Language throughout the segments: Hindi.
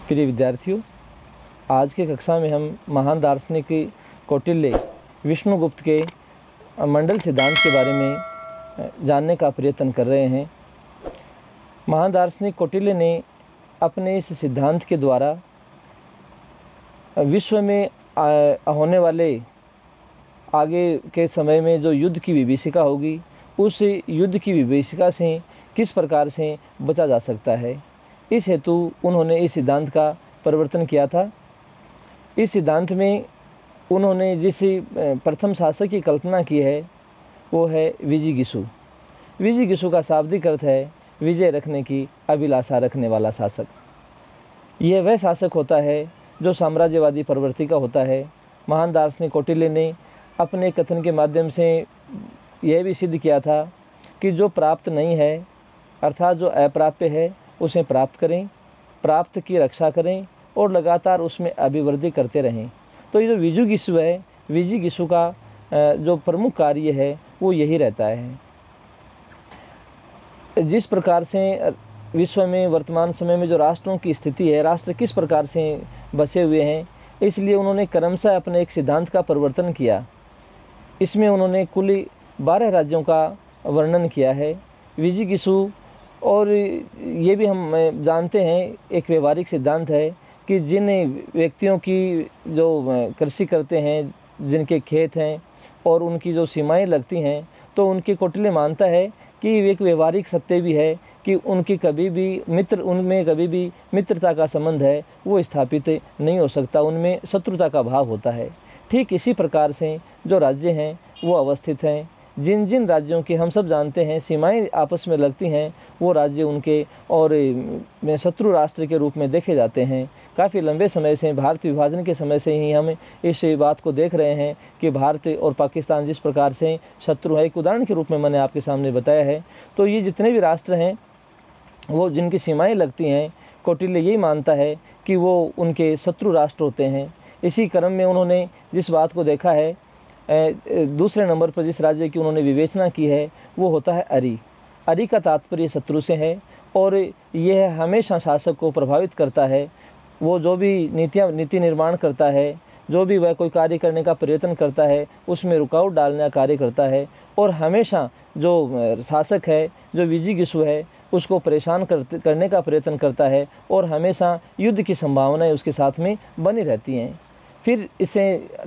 प्रिय विद्यार्थियों, आज के कक्षा में हम महान दार्शनिक कौटिल्य विष्णुगुप्त के मंडल सिद्धांत के बारे में जानने का प्रयत्न कर रहे हैं। महान दार्शनिक कौटिल्य ने अपने इस सिद्धांत के द्वारा विश्व में होने वाले आगे के समय में जो युद्ध की विभीषिका होगी, उस युद्ध की विभीषिका से किस प्रकार से बचा जा सकता है, इस हेतु उन्होंने इस सिद्धांत का परिवर्तन किया था। इस सिद्धांत में उन्होंने जिस प्रथम शासक की कल्पना की है वो है विजिगीषु। विजिगीषु का शाब्दिक अर्थ है विजय रखने की अभिलाषा रखने वाला शासक। यह वह शासक होता है जो साम्राज्यवादी प्रवृत्ति का होता है। महान दार्शनिक कौटिल्य ने अपने कथन के माध्यम से यह भी सिद्ध किया था कि जो प्राप्त नहीं है अर्थात जो अप्राप्य है उसे प्राप्त करें, प्राप्त की रक्षा करें और लगातार उसमें अभिवृद्धि करते रहें। तो ये जो विजिगीषु है, विजिगीषु का जो प्रमुख कार्य है वो यही रहता है। जिस प्रकार से विश्व में वर्तमान समय में जो राष्ट्रों की स्थिति है, राष्ट्र किस प्रकार से बसे हुए हैं, इसलिए उन्होंने क्रमशः अपने एक सिद्धांत का परिवर्तन किया। इसमें उन्होंने कुल 12 राज्यों का वर्णन किया है। विजिगीषु और ये भी हम जानते हैं एक व्यवहारिक सिद्धांत है कि जिन व्यक्तियों की जो कृषि करते हैं, जिनके खेत हैं और उनकी जो सीमाएं लगती हैं, तो उनके कौटिल्य मानता है कि एक व्यवहारिक सत्य भी है कि उनकी कभी भी उनमें कभी भी मित्रता का संबंध है वो स्थापित नहीं हो सकता, उनमें शत्रुता का भाव होता है। ठीक इसी प्रकार से जो राज्य हैं वो अवस्थित हैं। जिन जिन राज्यों की हम सब जानते हैं सीमाएं आपस में लगती हैं, वो राज्य उनके और शत्रु राष्ट्र के रूप में देखे जाते हैं। काफ़ी लंबे समय से, भारत विभाजन के समय से ही हम इस बात को देख रहे हैं कि भारत और पाकिस्तान जिस प्रकार से शत्रु है, एक उदाहरण के रूप में मैंने आपके सामने बताया है। तो ये जितने भी राष्ट्र हैं वो जिनकी सीमाएँ लगती हैं, कौटिल्य यही मानता है कि वो उनके शत्रु राष्ट्र होते हैं। इसी क्रम में उन्होंने जिस बात को देखा है, दूसरे नंबर पर जिस राज्य की उन्होंने विवेचना की है वो होता है अरि। अरि का तात्पर्य शत्रु से है और यह हमेशा शासक को प्रभावित करता है। वो जो भी नीति निर्माण करता है, जो भी वह कोई कार्य करने का प्रयत्न करता है, उसमें रुकावट डालने का कार्य करता है और हमेशा जो शासक है, जो विजिगीषु है, उसको परेशान करने का प्रयत्न करता है और हमेशा युद्ध की संभावनाएं उसके साथ में बनी रहती हैं। फिर इससे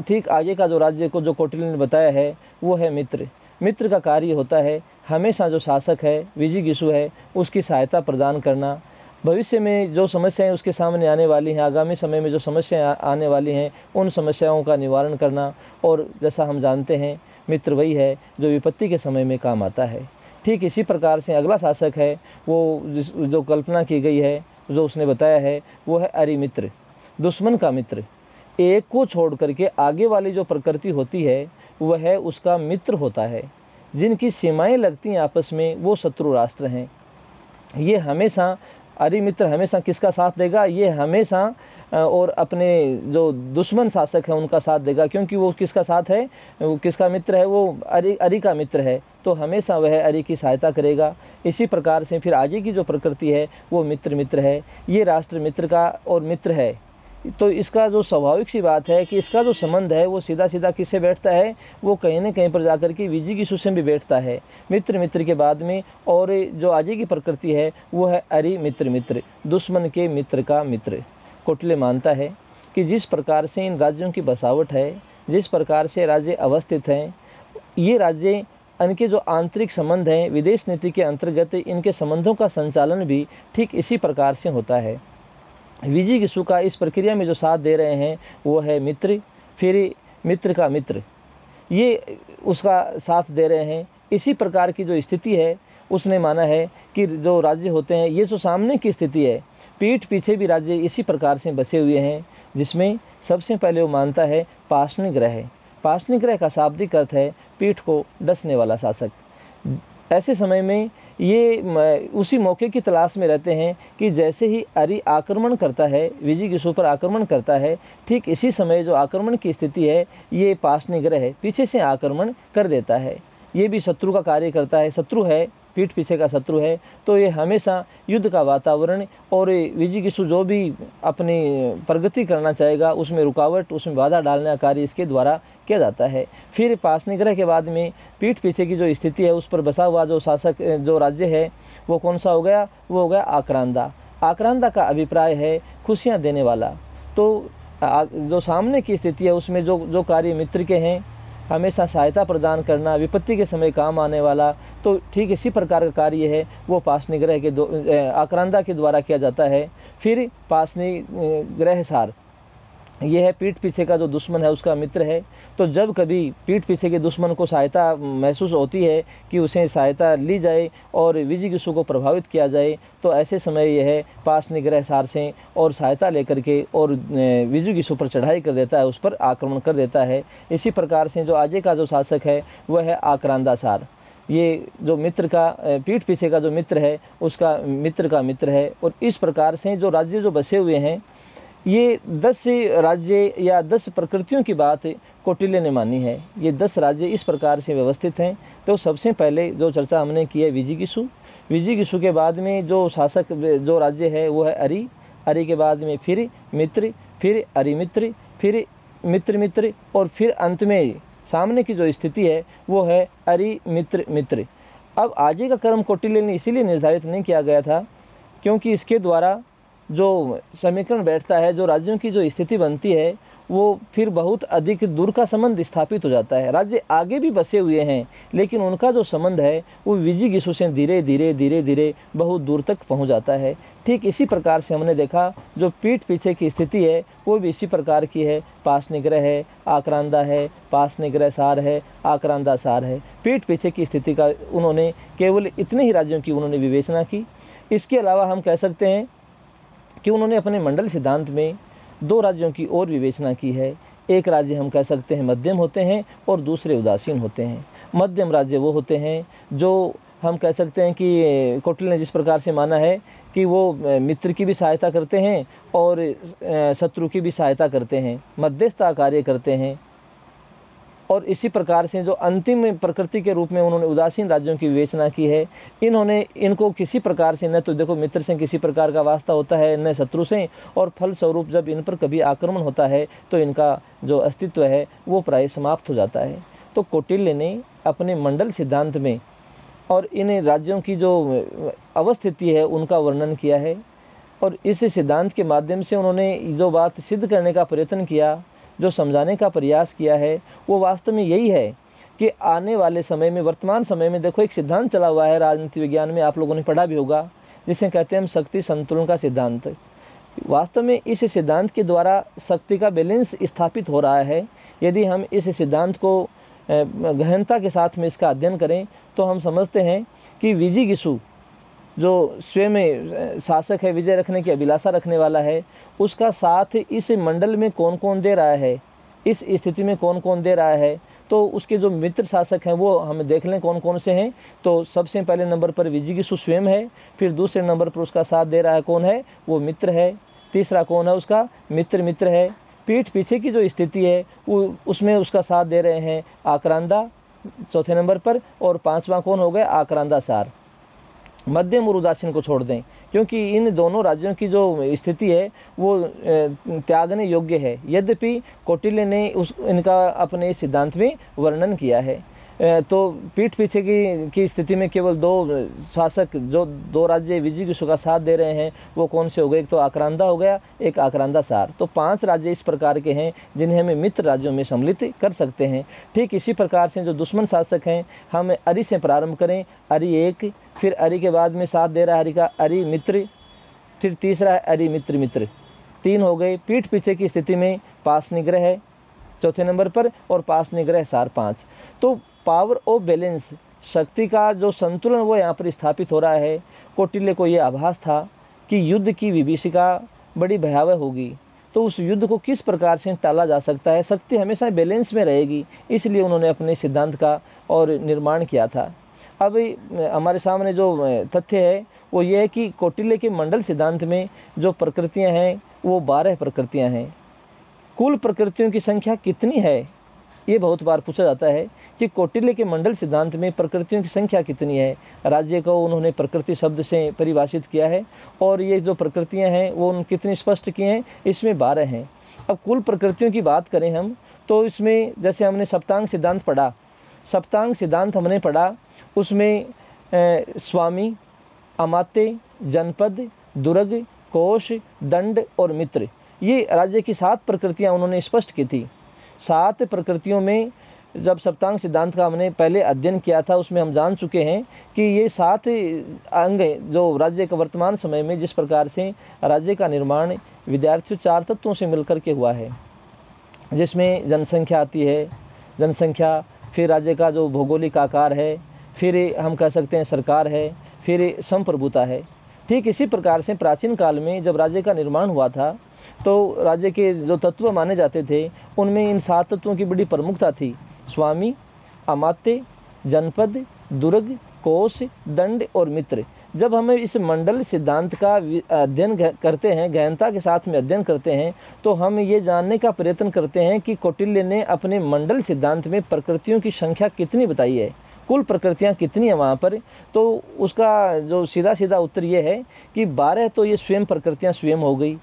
ठीक आगे का जो राज्य को जो कौटिल्य ने बताया है वो है मित्र। मित्र का कार्य होता है हमेशा जो शासक है, विजिगीषु है, उसकी सहायता प्रदान करना। भविष्य में जो समस्याएं उसके सामने आने वाली हैं, आगामी समय में जो समस्याएं आने वाली हैं, उन समस्याओं का निवारण करना। और जैसा हम जानते हैं मित्र वही है जो विपत्ति के समय में काम आता है। ठीक इसी प्रकार से अगला शासक है वो जो कल्पना की गई है, जो उसने बताया है वो है अरि मित्र, दुश्मन का मित्र। एक को छोड़ करके आगे वाली जो प्रकृति होती है वह उसका मित्र होता है। जिनकी सीमाएं लगती हैं आपस में वो शत्रु राष्ट्र हैं। ये हमेशा अरि मित्र हमेशा किसका साथ देगा? ये हमेशा और अपने जो दुश्मन शासक है उनका साथ देगा, क्योंकि वो किसका साथ है, वो किसका मित्र है, वो अरि का मित्र है, तो हमेशा वह अरि की सहायता करेगा। इसी प्रकार से फिर आगे की जो प्रकृति है वो मित्र है। ये राष्ट्र मित्र का और मित्र है, तो इसका जो स्वाभाविक सी बात है कि इसका जो संबंध है वो सीधा सीधा किससे बैठता है, वो कहीं न कहीं पर जाकर के विजिगीषु से भी बैठता है, मित्र के बाद में। और जो आगे की प्रकृति है वो है अरि मित्र, दुश्मन के मित्र का मित्र। कौटिल्य मानता है कि जिस प्रकार से इन राज्यों की बसावट है, जिस प्रकार से राज्य अवस्थित हैं, ये राज्य इनके जो आंतरिक संबंध हैं, विदेश नीति के अंतर्गत इनके संबंधों का संचालन भी ठीक इसी प्रकार से होता है। विजिगीषु का इस प्रक्रिया में जो साथ दे रहे हैं वो है मित्र, फिर मित्र का मित्र, ये उसका साथ दे रहे हैं। इसी प्रकार की जो स्थिति है उसने माना है कि जो राज्य होते हैं, ये जो सामने की स्थिति है, पीठ पीछे भी राज्य इसी प्रकार से बसे हुए हैं, जिसमें सबसे पहले वो मानता है पार्ष्णिग्रह है। पार्ष्णिग्रह का शाब्दिक अर्थ है पीठ को डसने वाला शासक। ऐसे समय में ये उसी मौके की तलाश में रहते हैं कि जैसे ही अरि आक्रमण करता है, विजिगीषु पर आक्रमण करता है, ठीक इसी समय जो आक्रमण की स्थिति है ये पार्ष्णिग्रह पीछे से आक्रमण कर देता है। ये भी शत्रु का कार्य करता है, शत्रु है पीठ पीछे का शत्रु है, तो ये हमेशा युद्ध का वातावरण और विजिगीषु जो भी अपनी प्रगति करना चाहेगा उसमें रुकावट, उसमें बाधा डालने का कार्य इसके द्वारा किया जाता है। फिर पाशनिग्रह के बाद में पीठ पीछे की जो स्थिति है उस पर बसा हुआ जो शासक जो राज्य है वो कौन सा हो गया, वो हो गया आक्रांदा। आक्रांदा का अभिप्राय है खुशियाँ देने वाला। तो जो सामने की स्थिति है उसमें जो कार्य मित्र के हैं, हमेशा सहायता प्रदान करना, विपत्ति के समय काम आने वाला, तो ठीक इसी प्रकार का कार्य है वो पाशनिग्रह के आक्रांदा के द्वारा किया जाता है। फिर पाशनिग्रह सार, ये है पीठ पीछे का जो दुश्मन है उसका मित्र है। तो जब कभी पीठ पीछे के दुश्मन को सहायता महसूस होती है कि उसे सहायता ली जाए और विजिगीषु को प्रभावित किया जाए, तो ऐसे समय यह है पाशनिग्रह सार से और सहायता लेकर के और विजिगीषु पर चढ़ाई कर देता है, उस पर आक्रमण कर देता है। इसी प्रकार से जो आगे का जो शासक है वह है आक्रांदा सार। ये जो मित्र का पीठ पीछे का जो मित्र है उसका मित्र का मित्र है। और इस प्रकार से जो राज्य जो बसे हुए हैं, ये 10 राज्य या 10 प्रकृतियों की बात कौटिल्य ने मानी है। ये 10 राज्य इस प्रकार से व्यवस्थित हैं। तो सबसे पहले जो चर्चा हमने की है विजिगीषु। विजिगीषु के बाद में जो शासक जो राज्य है वो है अरि। अरि के बाद में फिर मित्र, फिर अरिमित्र, फिर मित्र मित्र, और फिर अंत में सामने की जो स्थिति है वो है अरि मित्र मित्र। अब आगे का क्रम कौटिल्य ने इसीलिए निर्धारित नहीं किया गया था क्योंकि इसके द्वारा जो समीकरण बैठता है, जो राज्यों की जो स्थिति बनती है, वो फिर बहुत अधिक दूर का संबंध स्थापित हो जाता है। राज्य आगे भी बसे हुए हैं लेकिन उनका जो संबंध है वो विजिगीषु से धीरे धीरे धीरे धीरे बहुत दूर तक पहुंच जाता है। ठीक इसी प्रकार से हमने देखा जो पीठ पीछे की स्थिति है वो भी इसी प्रकार की है। पाशनिग्रह है, आक्रांदा है, पाशनिग्रह सार है, आक्रांदा सार है। पीठ पीछे की स्थिति का उन्होंने केवल इतने ही राज्यों की उन्होंने विवेचना की। इसके अलावा हम कह सकते हैं कि उन्होंने अपने मंडल सिद्धांत में 2 राज्यों की और विवेचना की है। एक राज्य हम कह सकते हैं मध्यम होते हैं और दूसरे उदासीन होते हैं। मध्यम राज्य वो होते हैं जो हम कह सकते हैं कि कौटिल्य ने जिस प्रकार से माना है कि वो मित्र की भी सहायता करते हैं और शत्रु की भी सहायता करते हैं, मध्यस्थता कार्य करते हैं। और इसी प्रकार से जो अंतिम प्रकृति के रूप में उन्होंने उदासीन राज्यों की विवेचना की है। इनको किसी प्रकार से न तो देखो मित्र से किसी प्रकार का वास्ता होता है न शत्रु से, और फलस्वरूप जब इन पर कभी आक्रमण होता है तो इनका जो अस्तित्व है वो प्राय समाप्त हो जाता है। तो कौटिल्य ने अपने मंडल सिद्धांत में और इन राज्यों की जो अवस्थिति है उनका वर्णन किया है। और इस सिद्धांत के माध्यम से उन्होंने जो बात सिद्ध करने का प्रयत्न किया, जो समझाने का प्रयास किया है, वो वास्तव में यही है कि आने वाले समय में, वर्तमान समय में देखो एक सिद्धांत चला हुआ है राजनीति विज्ञान में, आप लोगों ने पढ़ा भी होगा, जिसे कहते हैं हम शक्ति संतुलन का सिद्धांत। वास्तव में इस सिद्धांत के द्वारा शक्ति का बैलेंस स्थापित हो रहा है। यदि हम इस सिद्धांत को गहनता के साथ में इसका अध्ययन करें तो हम समझते हैं कि विजिगीषु जो स्वयं शासक है, विजय रखने की अभिलाषा रखने वाला है, उसका साथ इस मंडल में कौन कौन दे रहा है, इस स्थिति में कौन कौन दे रहा है। तो उसके जो मित्र शासक हैं वो हम देख लें कौन कौन से हैं। तो सबसे पहले नंबर पर विजिगीषु स्वयं है, फिर दूसरे नंबर पर उसका साथ दे रहा है कौन है, वो मित्र है। तीसरा कौन है, उसका मित्र मित्र है। पीठ पीछे की जो स्थिति है वो उसमें उसका साथ दे रहे हैं आक्रांदा चौथे नंबर पर, और 5वां कौन हो गया, आक्रांदा सार। मध्यम और उदासीन को छोड़ दें क्योंकि इन दोनों राज्यों की जो स्थिति है वो त्यागने योग्य है। यद्यपि कौटिल्य ने इनका अपने सिद्धांत में वर्णन किया है। तो पीठ पीछे की स्थिति में केवल 2 शासक, जो 2 राज्य विजिगीषु का साथ दे रहे हैं, वो कौन से हो गए, एक तो आक्रांदा हो गया, एक आक्रांदा सार। तो 5 राज्य इस प्रकार के हैं जिन्हें हमें मित्र राज्यों में सम्मिलित कर सकते हैं। ठीक इसी प्रकार से जो दुश्मन शासक हैं, हम अरि से प्रारंभ करें, अरि 1, फिर अरि के बाद में साथ दे रहा है अरि का अरि मित्र, फिर तीसरा है अरि मित्र मित्र, 3 हो गए। पीठ पीछे की स्थिति में पाशनिग्रह है चौथे नंबर पर और पाशनिग्रह सार 5। तो पावर ऑफ बैलेंस, शक्ति का जो संतुलन वो यहाँ पर स्थापित हो रहा है। कौटिल्य को ये आभास था कि युद्ध की विभीषिका बड़ी भयावह होगी, तो उस युद्ध को किस प्रकार से टाला जा सकता है, शक्ति हमेशा बैलेंस में रहेगी, इसलिए उन्होंने अपने सिद्धांत का और निर्माण किया था। अब हमारे सामने जो तथ्य है वो ये है कि कौटिल्य के मंडल सिद्धांत में जो प्रकृतियाँ हैं वो 12 प्रकृतियाँ हैं। कुल प्रकृतियों की संख्या कितनी है ये बहुत बार पूछा जाता है कि कौटिल्य के मंडल सिद्धांत में प्रकृतियों की संख्या कितनी है। राज्य को उन्होंने प्रकृति शब्द से परिभाषित किया है और ये जो प्रकृतियां हैं वो कितनी स्पष्ट की हैं, इसमें 12 हैं। अब कुल प्रकृतियों की बात करें हम तो इसमें जैसे हमने सप्तांग सिद्धांत पढ़ा, सप्तांग सिद्धांत हमने पढ़ा, उसमें स्वामी, अमात्य, जनपद, दुर्ग, कोश, दंड और मित्र, ये राज्य की 7 प्रकृतियां उन्होंने स्पष्ट की थी। 7 प्रकृतियों में जब सप्तांग सिद्धांत का हमने पहले अध्ययन किया था उसमें हम जान चुके हैं कि ये 7 अंग जो राज्य का वर्तमान समय में जिस प्रकार से राज्य का निर्माण विद्यार्थियों 4 तत्वों से मिलकर के हुआ है, जिसमें जनसंख्या आती है, जनसंख्या, फिर राज्य का जो भौगोलिक आकार है, फिर हम कह सकते हैं सरकार है, फिर संप्रभुता है। ठीक इसी प्रकार से प्राचीन काल में जब राज्य का निर्माण हुआ था तो राज्य के जो तत्व माने जाते थे उनमें इन 7 तत्वों की बड़ी प्रमुखता थी। स्वामी, अमात्य, जनपद, दुर्ग, कोश, दंड और मित्र। जब हमें इस मंडल सिद्धांत का अध्ययन करते हैं, गहनता के साथ में अध्ययन करते हैं, तो हम ये जानने का प्रयत्न करते हैं कि कौटिल्य ने अपने मंडल सिद्धांत में प्रकृतियों की संख्या कितनी बताई है, कुल प्रकृतियां कितनी हैं वहाँ पर। तो उसका जो सीधा सीधा उत्तर ये है कि 12 तो ये स्वयं प्रकृतियां स्वयं हो गई।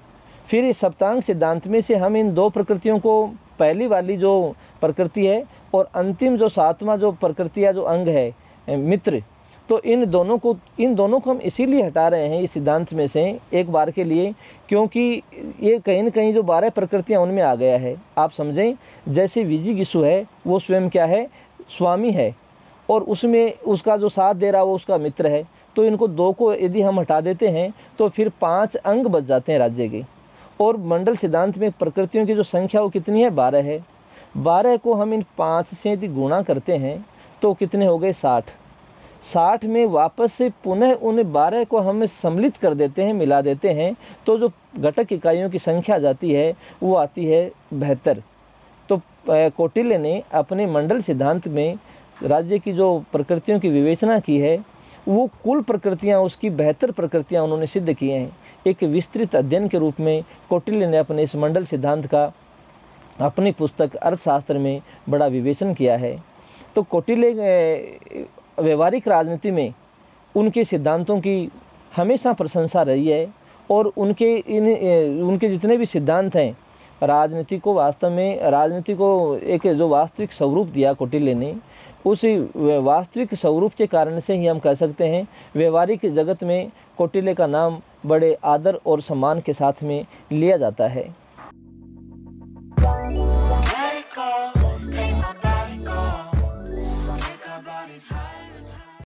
फिर इस सप्तांग सिद्धांत में से हम इन 2 प्रकृतियों को, पहली वाली जो प्रकृति है और अंतिम जो 7वां जो प्रकृति है, जो अंग है मित्र, तो इन दोनों को हम इसीलिए हटा रहे हैं इस सिद्धांत में से एक बार के लिए, क्योंकि ये कहीं न कहीं जो 12 प्रकृतियां उनमें आ गया है। आप समझें, जैसे विजिगीषु है वो स्वयं क्या है, स्वामी है, और उसमें उसका जो साथ दे रहा है वो उसका मित्र है। तो इनको 2 को यदि हम हटा देते हैं तो फिर 5 अंग बच जाते हैं राज्य के। और मंडल सिद्धांत में प्रकृतियों की जो संख्या वो कितनी है, 12 है। 12 को हम इन 5 से यदि गुणा करते हैं तो कितने हो गए, 60। 60 में वापस से पुनः उन 12 को हम सम्मिलित कर देते हैं, मिला देते हैं, तो जो घटक इकाइयों की संख्या जाती है वो आती है 72। तो कौटिल्य ने अपने मंडल सिद्धांत में राज्य की जो प्रकृतियों की विवेचना की है वो कुल प्रकृतियां, उसकी 72 प्रकृतियां उन्होंने सिद्ध की हैं। एक विस्तृत अध्ययन के रूप में कौटिल्य ने अपने इस मंडल सिद्धांत का अपनी पुस्तक अर्थशास्त्र में बड़ा विवेचन किया है। तो कौटिल्य व्यवहारिक राजनीति में उनके सिद्धांतों की हमेशा प्रशंसा रही है और उनके जितने भी सिद्धांत हैं, राजनीति को वास्तव में, राजनीति को एक जो वास्तविक स्वरूप दिया कौटिल्य ने, उस वास्तविक स्वरूप के कारण से ही हम कह सकते हैं व्यवहारिक जगत में कौटिल्य का नाम बड़े आदर और सम्मान के साथ में लिया जाता है।